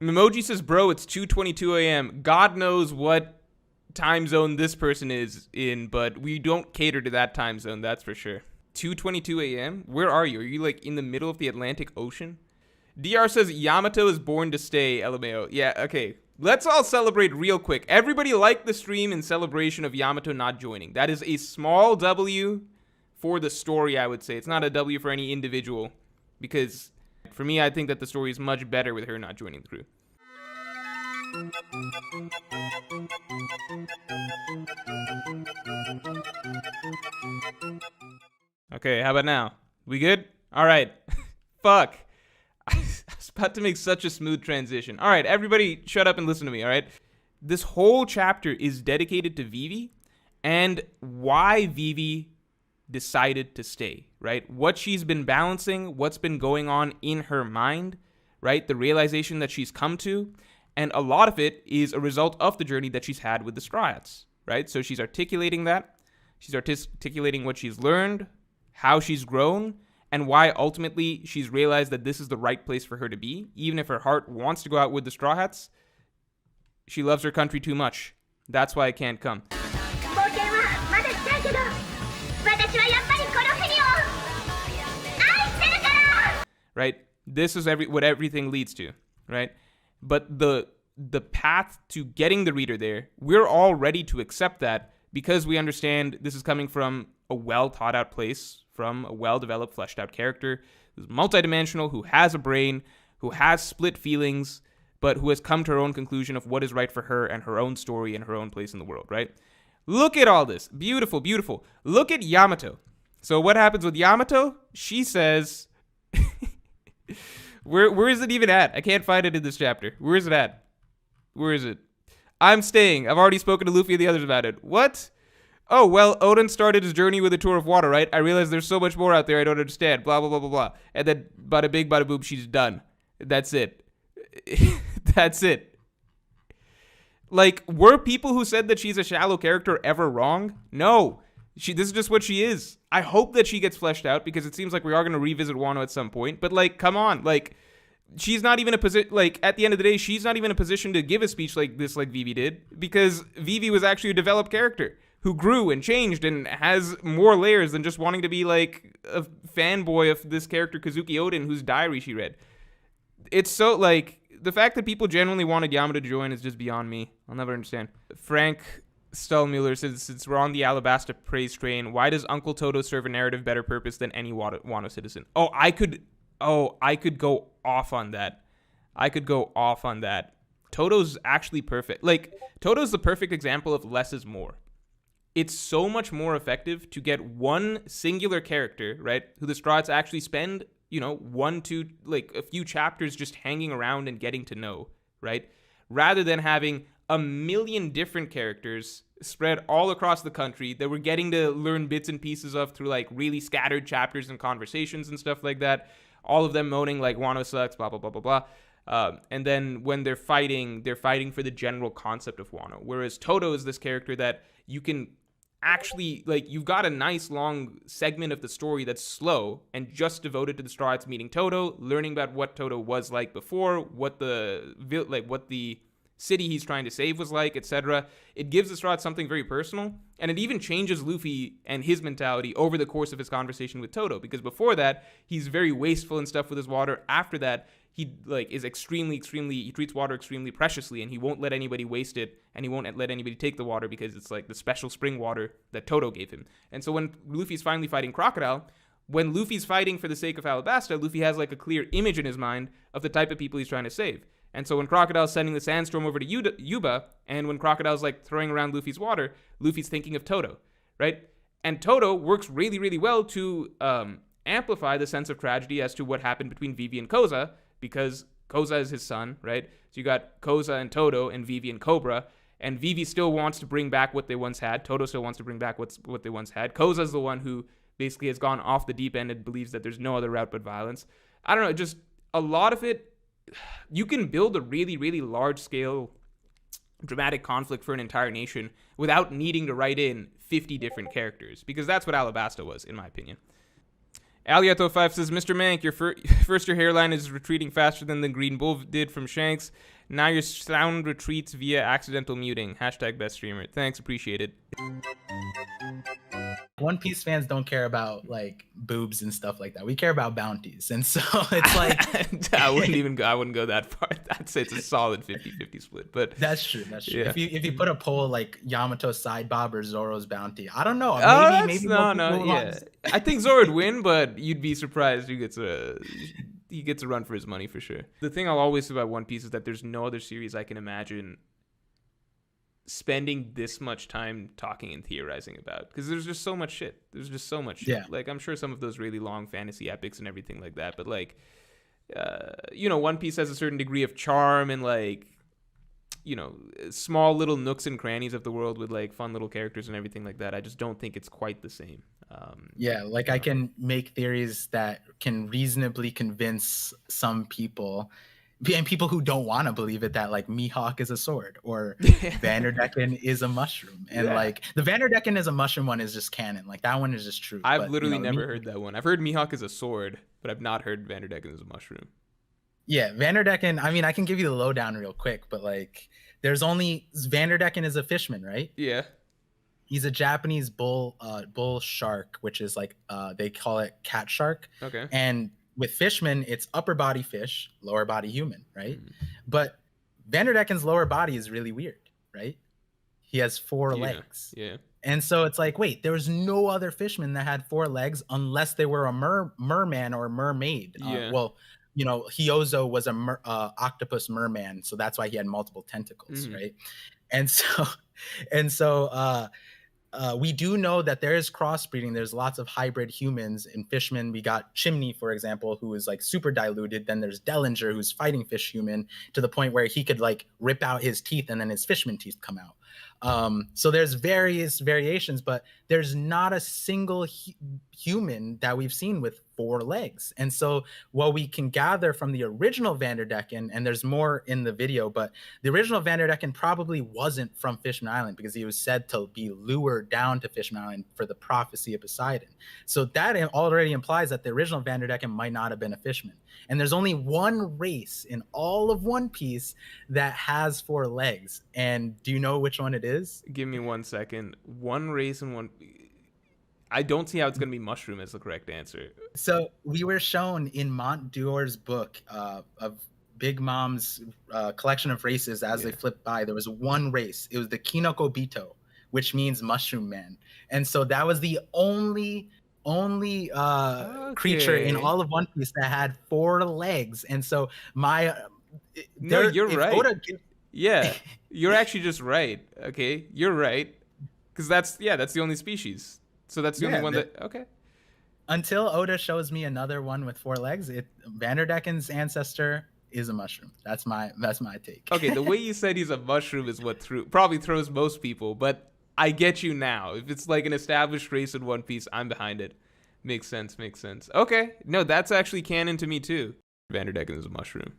Memoji says, bro, it's 2:22 a.m. God knows what time zone this person is in, but we don't cater to that time zone, that's for sure. 2:22 a.m.? Where are you? Are you like in the middle of the Atlantic Ocean? DR says Yamato is born to stay, LMAO. Yeah, okay. Let's all celebrate real quick. Everybody like the stream in celebration of Yamato not joining. That is a small W for the story, I would say. It's not a W for any individual, because for me, I think that the story is much better with her not joining the crew. Okay, how about now? We good? All right. Fuck. I was about to make such a smooth transition. All right, everybody shut up and listen to me, all right? This whole chapter is dedicated to Vivi and why Vivi decided to stay, right? What she's been balancing, what's been going on in her mind, right? The realization that she's come to. And a lot of it is a result of the journey that she's had with the Strats, right? So she's articulating that. She's articulating what she's learned, how she's grown, and why ultimately she's realized that this is the right place for her to be. Even if her heart wants to go out with the Straw Hats, she loves her country too much. That's why I can't come. Right? This is what everything leads to, right? But the path to getting the reader there, we're all ready to accept that because we understand this is coming from a well thought out place, from a well-developed, fleshed-out character who's multidimensional, who has a brain, who has split feelings, but who has come to her own conclusion of what is right for her and her own story and her own place in the world, right? Look at all this. Beautiful, beautiful. Look at Yamato. So what happens with Yamato? She says... Where is it even at? I can't find it in this chapter. Where is it at? Where is it? I'm staying. I've already spoken to Luffy and the others about it. What? Oh, well, Odin started his journey with a tour of water, right? I realize there's so much more out there I don't understand. Blah, blah, blah, blah, blah. And then, bada bing, bada boom, she's done. That's it. That's it. Like, were people who said that she's a shallow character ever wrong? No. This is just what she is. I hope that she gets fleshed out because it seems like we are going to revisit Wano at some point. But, like, come on. Like, she's not even a position, like, at the end of the day, she's not even in a position to give a speech like this like Vivi did because Vivi was actually a developed character who grew and changed and has more layers than just wanting to be like a fanboy of this character Kazuki Odin whose diary she read. It's so, like, the fact that people genuinely wanted Yamato to join is just beyond me. I'll never understand. Frank Stullmuller says, since we're on the Alabasta praise train, why does Uncle Toto serve a narrative better purpose than any Wano citizen? I could go off on that. Toto's actually perfect. Like, Toto's the perfect example of less is more. It's so much more effective to get one singular character, right, who the Strats actually spend, a few chapters just hanging around and getting to know, right, rather than having a million different characters spread all across the country that we're getting to learn bits and pieces of through, like, really scattered chapters and conversations and stuff like that. All of them moaning, like, Wano sucks, blah, blah, blah, blah, blah. And then when they're fighting for the general concept of Wano. Whereas Toto is this character that you can actually, like, you've got a nice long segment of the story that's slow and just devoted to the Straw Hats meeting Toto, learning about what Toto was like before, what the city he's trying to save was like, etc. It gives the Straw Hats something very personal, and it even changes Luffy and his mentality over the course of his conversation with Toto, because before that, he's very wasteful and stuff with his water. After that, he, like, is he treats water extremely preciously, and he won't let anybody waste it, and he won't let anybody take the water because it's like the special spring water that Toto gave him. And so when Luffy's finally fighting Crocodile, when Luffy's fighting for the sake of Alabasta, Luffy has, like, a clear image in his mind of the type of people he's trying to save. And so when Crocodile's sending the sandstorm over to Yuba, and when Crocodile's, like, throwing around Luffy's water, Luffy's thinking of Toto, right? And Toto works really, really well to amplify the sense of tragedy as to what happened between Vivi and Koza, because Koza is his son, right? So you got Koza and Toto and Vivi and Cobra, and Vivi still wants to bring back what they once had. Toto still wants to bring back what they once had. Koza's the one who basically has gone off the deep end and believes that there's no other route but violence. I don't know, just a lot of it. You can build a really, really large-scale dramatic conflict for an entire nation without needing to write in 50 different characters, because that's what Alabasta was, in my opinion. Aliato5 says, Mr. Mank, first your hairline is retreating faster than the Green Bull did from Shanks. Now your sound retreats via accidental muting. Hashtag best streamer. Thanks, appreciate it. One Piece fans don't care about like boobs and stuff like that. We care about bounties. And so it's like I wouldn't go that far. I'd say it's a solid 50-50 split. But that's true. Yeah. If you put a poll like Yamato's side bob or Zoro's bounty, I don't know. Maybe I think Zoro would win, but you'd be surprised he gets a run for his money for sure. The thing I'll always say about One Piece is that there's no other series I can imagine spending this much time talking and theorizing about, because there's just so much shit. Yeah. Like, I'm sure some of those really long fantasy epics and everything like that, but like, One Piece has a certain degree of charm and like, small little nooks and crannies of the world with like fun little characters and everything like that. I just don't think it's quite the same. I can make theories that can reasonably convince some people, and people who don't want to believe it, that like Mihawk is a sword or Vanderdecken is a mushroom. And like the Vanderdecken is a mushroom one is just canon. Like that one is just true. I've literally never heard that one. I've heard Mihawk is a sword, but I've not heard Vanderdecken is a mushroom. Yeah, Vanderdecken, I mean, I can give you the lowdown real quick, but like Vanderdecken is a fishman, right? Yeah. He's a Japanese bull shark, which is like they call it cat shark. Okay. And with fishmen, it's upper body fish, lower body human, right? But Vanderdecken's lower body is really weird, right? He has 4 legs. Yeah. And so it's like, wait, there was no other fishman that had 4 legs unless they were a merman or mermaid. Hyozo was a octopus merman, so that's why he had multiple tentacles, right? And so we do know that there is crossbreeding. There's lots of hybrid humans in fishmen. We got Chimney, for example, who is like super diluted. Then there's Dellinger, who's fighting fish human to the point where he could like rip out his teeth and then his fishman teeth come out. So there's various variations, but there's not a single human that we've seen with 4 legs. And so what we can gather from the original Vanderdecken, and there's more in the video, but the original Vanderdecken probably wasn't from Fishman Island because he was said to be lured down to Fishman Island for the prophecy of Poseidon. So that already implies that the original Vanderdecken might not have been a fishman. And there's only one race in all of One Piece that has 4 legs. And do you know which one it is? Give me 1 second. One race and one... I don't see how it's going to be mushroom as the correct answer. So we were shown in Mont Dior's book of Big Mom's collection of races as they flipped by. There was one race. It was the Kinoko Bito, which means mushroom man. And so that was the only creature in all of One Piece that had 4 legs. And so you're right. You're actually just right. Okay, you're right. Because that's the only species. So that's the only one okay. Until Oda shows me another one with 4 legs, Vanderdecken's ancestor is a mushroom. That's my take. Okay, the way you said he's a mushroom is what probably throws most people, but I get you now. If it's like an established race in One Piece, I'm behind it. Makes sense. Okay, no, that's actually canon to me too. Vanderdecken is a mushroom.